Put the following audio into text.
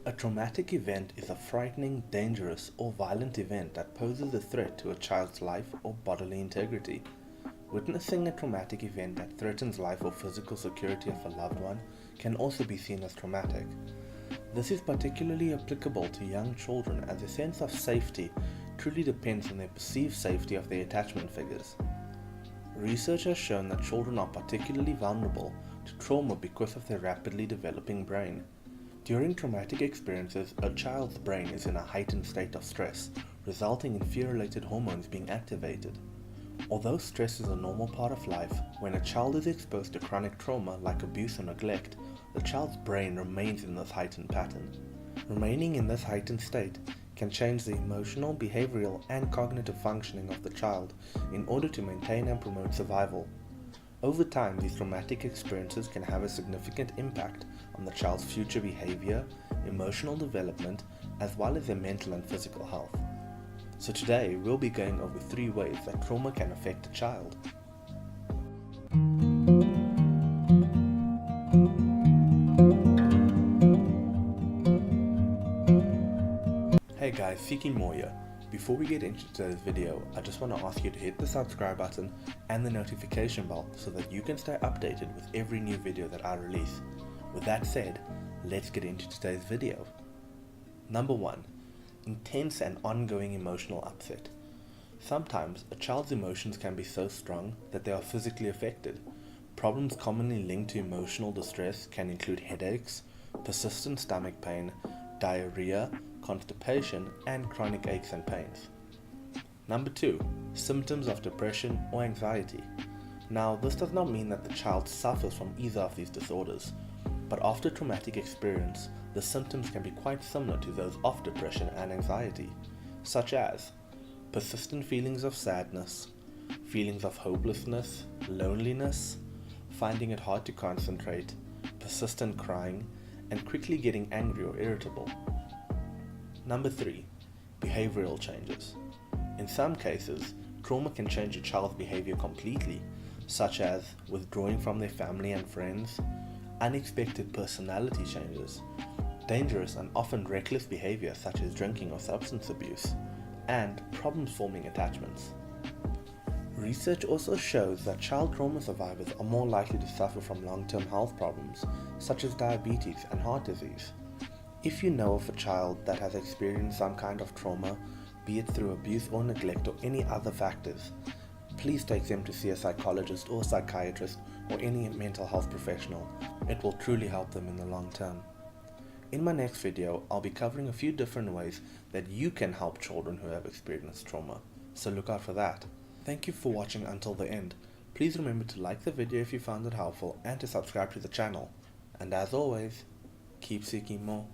A traumatic event is a frightening, dangerous, or violent event that poses a threat to a child's life or bodily integrity. Witnessing a traumatic event that threatens life or physical security of a loved one can also be seen as traumatic. This is particularly applicable to young children as a sense of safety truly depends on their perceived safety of their attachment figures. Research has shown that children are particularly vulnerable to trauma because of their rapidly developing brain. During traumatic experiences, a child's brain is in a heightened state of stress, resulting in fear-related hormones being activated. Although stress is a normal part of life, when a child is exposed to chronic trauma like abuse or neglect, the child's brain remains in this heightened pattern. Remaining in this heightened state can change the emotional, behavioral, and cognitive functioning of the child in order to maintain and promote survival. Over time, these traumatic experiences can have a significant impact on the child's future behavior, emotional development, as well as their mental and physical health. So today, we'll be going over 3 ways that trauma can affect a child. Hey guys, Seeking More here. Before we get into today's video, I just want to ask you to hit the subscribe button and the notification bell so that you can stay updated with every new video that I release. With that said, let's get into today's video. Number 1. Intense and ongoing emotional upset. Sometimes a child's emotions can be so strong that they are physically affected. Problems commonly linked to emotional distress can include headaches, persistent stomach pain, diarrhea, constipation, and chronic aches and pains. Number 2. Symptoms of depression or anxiety. Now, this does not mean that the child suffers from either of these disorders, but after traumatic experience, the symptoms can be quite similar to those of depression and anxiety, such as persistent feelings of sadness, feelings of hopelessness, loneliness, finding it hard to concentrate, persistent crying, and quickly getting angry or irritable. Number 3. Behavioral changes. In some cases, trauma can change a child's behavior completely, such as withdrawing from their family and friends, unexpected personality changes, dangerous and often reckless behavior such as drinking or substance abuse, and problem-forming attachments. Research also shows that child trauma survivors are more likely to suffer from long-term health problems such as diabetes and heart disease. If you know of a child that has experienced some kind of trauma, be it through abuse or neglect or any other factors, please take them to see a psychologist or psychiatrist or any mental health professional. It will truly help them in the long term. In my next video, I'll be covering a few different ways that you can help children who have experienced trauma, so look out for that. Thank you for watching until the end. Please remember to like the video if you found it helpful and to subscribe to the channel. And as always, keep seeking more.